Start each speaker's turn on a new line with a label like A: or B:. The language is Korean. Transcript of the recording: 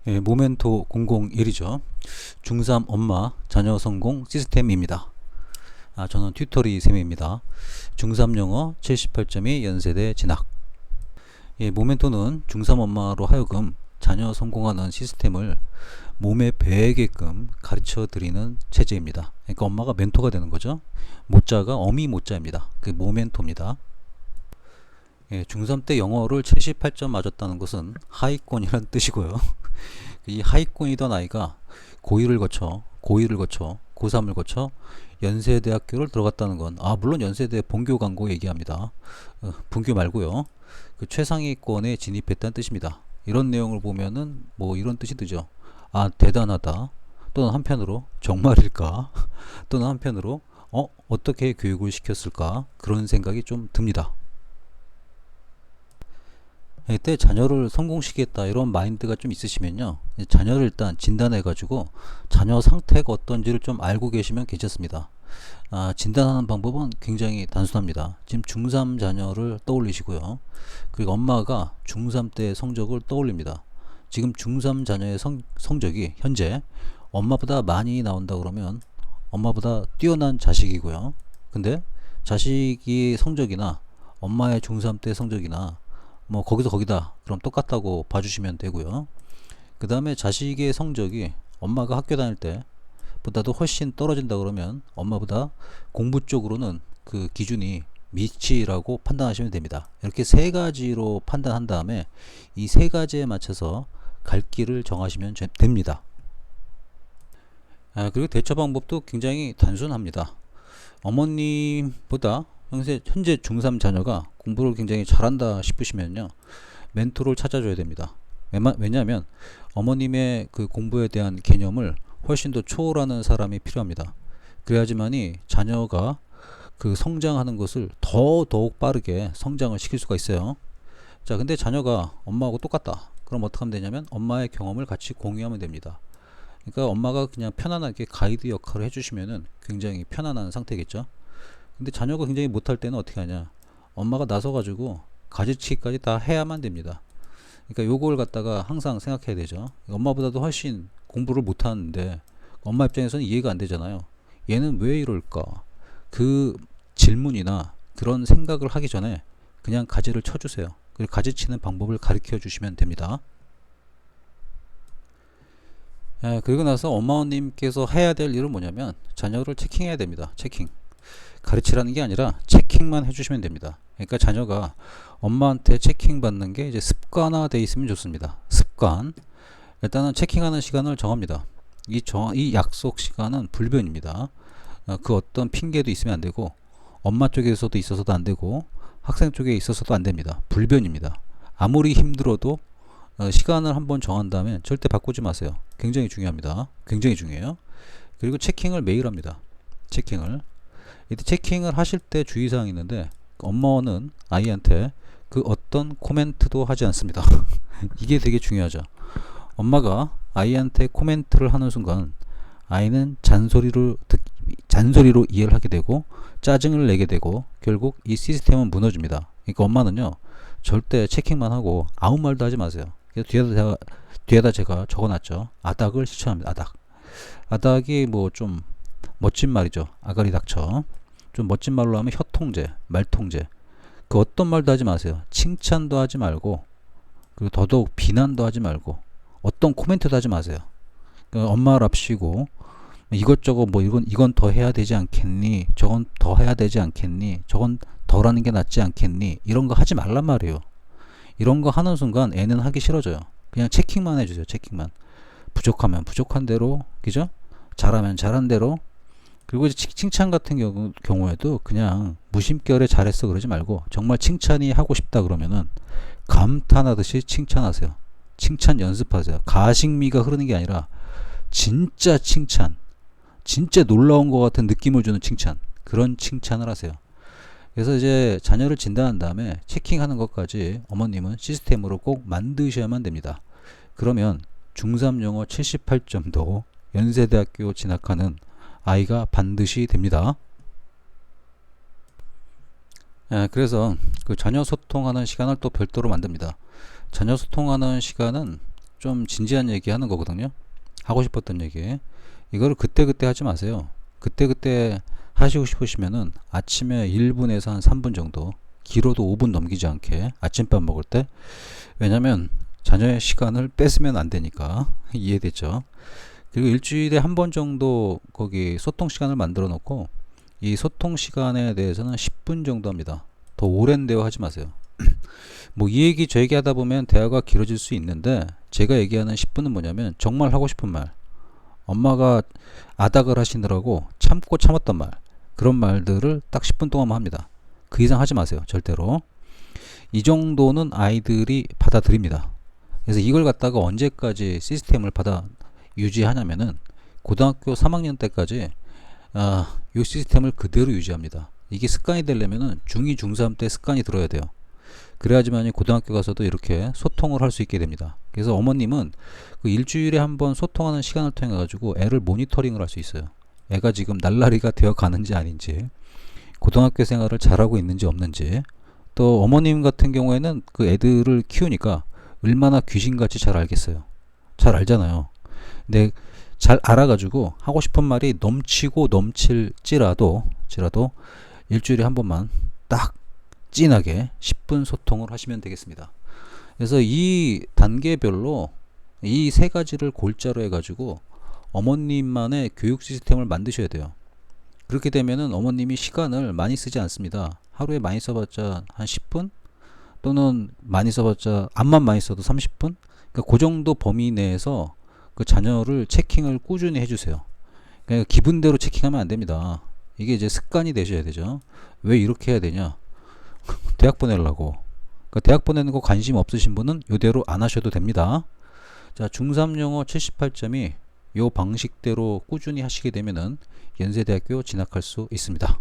A: 예, 모멘토 001이죠. 중3 엄마 자녀 성공 시스템입니다. 저는 튜터리 쌤입니다. 중3 영어 78점이 연세대 진학. 예, 모멘토는 중3 엄마로 하여금 자녀 성공하는 시스템을 몸에 배게끔 가르쳐 드리는 체제입니다. 그러니까 엄마가 멘토가 되는 거죠. 모자가 어미 모자입니다. 그 모멘토입니다. 예, 중3 때 영어를 78점 맞았다는 것은 하위권이란 뜻이고요. 이 하위권이던 아이가 고2를 거쳐 고3을 거쳐 연세대학교를 들어갔다는 건, 물론 연세대 본교 광고 얘기합니다. 분교 말고요. 그 최상위권에 진입했다는 뜻입니다. 이런 내용을 보면은 뭐 이런 뜻이 들죠. 대단하다. 또는 한편으로 정말일까? 또는 한편으로 어떻게 교육을 시켰을까? 그런 생각이 좀 듭니다. 이때 자녀를 성공시키겠다 이런 마인드가 좀 있으시면요, 자녀를 일단 진단해 가지고 자녀 상태가 어떤지를 좀 알고 계시면 괜찮습니다. 진단하는 방법은 굉장히 단순합니다. 지금 중3 자녀를 떠올리시고요, 그리고 엄마가 중3 때 성적을 떠올립니다. 지금 중3 자녀의 성적이 현재 엄마보다 많이 나온다 그러면 엄마보다 뛰어난 자식이고요, 근데 자식이 성적이나 엄마의 중3 때 성적이나 뭐 거기서 거기다 그럼 똑같다고 봐주시면 되고요. 그 다음에 자식의 성적이 엄마가 학교 다닐 때 보다도 훨씬 떨어진다 그러면 엄마보다 공부 쪽으로는 그 기준이 미치라고 판단하시면 됩니다. 이렇게 세 가지로 판단한 다음에 이 세 가지에 맞춰서 갈 길을 정하시면 됩니다. 그리고 대처 방법도 굉장히 단순합니다. 어머님보다 현재 중3 자녀가 공부를 굉장히 잘한다 싶으시면요, 멘토를 찾아줘야 됩니다. 왜냐하면 어머님의 그 공부에 대한 개념을 훨씬 더 초월하는 사람이 필요합니다. 그래야지만이 자녀가 그 성장하는 것을 더욱 빠르게 성장을 시킬 수가 있어요. 자, 근데 자녀가 엄마하고 똑같다. 그럼 어떻게 하면 되냐면 엄마의 경험을 같이 공유하면 됩니다. 그러니까 엄마가 그냥 편안하게 가이드 역할을 해주시면은 굉장히 편안한 상태겠죠. 근데 자녀가 굉장히 못할 때는 어떻게 하냐, 엄마가 나서가지고 가지치기까지 다 해야만 됩니다. 그러니까 요걸 갖다가 항상 생각해야 되죠. 엄마보다도 훨씬 공부를 못하는데 엄마 입장에서는 이해가 안 되잖아요. 얘는 왜 이럴까? 그 질문이나 그런 생각을 하기 전에 그냥 가지를 쳐주세요. 그리고 가지치는 방법을 가르쳐 주시면 됩니다. 그리고 나서 어머님께서 해야 될 일은 뭐냐면 자녀를 체킹해야 됩니다. 체킹. 가르치라는 게 아니라 체킹만 해주시면 됩니다. 그러니까 자녀가 엄마한테 체킹 받는 게 이제 습관화되어 있으면 좋습니다. 습관. 일단은 체킹하는 시간을 정합니다. 이 약속 시간은 불변입니다. 그 어떤 핑계도 있으면 안 되고, 엄마 쪽에서도 있어서도 안 되고, 학생 쪽에 있어서도 안 됩니다. 불변입니다. 아무리 힘들어도 시간을 한번 정한 다음에 절대 바꾸지 마세요. 굉장히 중요합니다. 굉장히 중요해요. 그리고 체킹을 매일 합니다. 체킹을. 이때 체킹을 하실 때 주의사항이 있는데, 엄마는 아이한테 그 어떤 코멘트도 하지 않습니다. 이게 되게 중요하죠. 엄마가 아이한테 코멘트를 하는 순간 아이는 잔소리로 이해를 하게 되고 짜증을 내게 되고 결국 이 시스템은 무너집니다. 그러니까 엄마는요, 절대 체킹만 하고 아무 말도 하지 마세요. 그래서 뒤에다 제가 적어놨죠. 아닥을 실천합니다. 아닥이 뭐 좀 멋진 말이죠. 아가리 닥쳐. 좀 멋진 말로 하면 혀통제, 말통제. 그 어떤 말도 하지 마세요. 칭찬도 하지 말고, 그리고 더더욱 비난도 하지 말고, 어떤 코멘트도 하지 마세요. 그러니까 엄마랍시고 이것저것 뭐 이건 더 해야 되지 않겠니? 저건 더 해야 되지 않겠니? 저건 덜 하는 게 낫지 않겠니? 이런 거 하지 말란 말이에요. 이런 거 하는 순간 애는 하기 싫어져요. 그냥 체킹만 해주세요. 체킹만. 부족하면 부족한 대로, 그죠? 잘하면 잘한 대로. 그리고 이제 칭찬 같은 경우에도 그냥 무심결에 잘했어 그러지 말고, 정말 칭찬이 하고 싶다 그러면은 감탄하듯이 칭찬하세요. 칭찬 연습하세요. 가식미가 흐르는 게 아니라 진짜 칭찬, 진짜 놀라운 것 같은 느낌을 주는 칭찬, 그런 칭찬을 하세요. 그래서 이제 자녀를 진단한 다음에 체킹하는 것까지 어머님은 시스템으로 꼭 만드셔야만 됩니다. 그러면 중3 영어 78점도 연세대학교 진학하는 아이가 반드시 됩니다. 그래서 그 자녀 소통하는 시간을 또 별도로 만듭니다. 자녀 소통하는 시간은 좀 진지한 얘기 하는 거거든요. 하고 싶었던 얘기. 이거를 그때그때 하지 마세요. 그때그때 하시고 싶으시면은 아침에 1분에서 한 3분 정도, 길어도 5분 넘기지 않게 아침밥 먹을 때. 왜냐면 자녀의 시간을 뺏으면 안 되니까. 이해됐죠? 그리고 일주일에 한 번 정도 거기 소통 시간을 만들어 놓고, 이 소통 시간에 대해서는 10분 정도 합니다. 더 오랜 대화 하지 마세요. 뭐 이 얘기 저 얘기 하다 보면 대화가 길어질 수 있는데, 제가 얘기하는 10분은 뭐냐면 정말 하고 싶은 말, 엄마가 아닥을 하시느라고 참고 참았던 말, 그런 말들을 딱 10분 동안만 합니다. 그 이상 하지 마세요. 절대로. 이 정도는 아이들이 받아들입니다. 그래서 이걸 갖다가 언제까지 시스템을 받아 유지하냐면은 고등학교 3학년 때까지 이 시스템을 그대로 유지합니다. 이게 습관이 되려면은 중2, 중3 때 습관이 들어야 돼요. 그래야지만 고등학교 가서도 이렇게 소통을 할 수 있게 됩니다. 그래서 어머님은 그 일주일에 한 번 소통하는 시간을 통해 가지고 애를 모니터링을 할 수 있어요. 애가 지금 날라리가 되어 가는지 아닌지, 고등학교 생활을 잘하고 있는지 없는지. 또 어머님 같은 경우에는 그 애들을 키우니까 얼마나 귀신같이 잘 알겠어요. 잘 알잖아요. 근데 잘 알아가지고 하고 싶은 말이 넘치고 넘칠지라도 일주일에 한 번만 딱 진하게 10분 소통을 하시면 되겠습니다. 그래서 이 단계별로 이 세 가지를 골자로 해가지고 어머님만의 교육 시스템을 만드셔야 돼요. 그렇게 되면은 어머님이 시간을 많이 쓰지 않습니다. 하루에 많이 써봤자 한 10분, 또는 많이 써봤자 암만 많이 써도 30분. 그러니까 그 정도 범위 내에서 그 자녀를 체킹을 꾸준히 해주세요. 그러니까 기분대로 체킹하면 안 됩니다. 이게 이제 습관이 되셔야 되죠. 왜 이렇게 해야 되냐? 대학 보내려고. 그러니까 대학 보내는 거 관심 없으신 분은 이대로 안 하셔도 됩니다. 자, 중3 영어 78점이 요 방식대로 꾸준히 하시게 되면은 연세대학교 진학할 수 있습니다.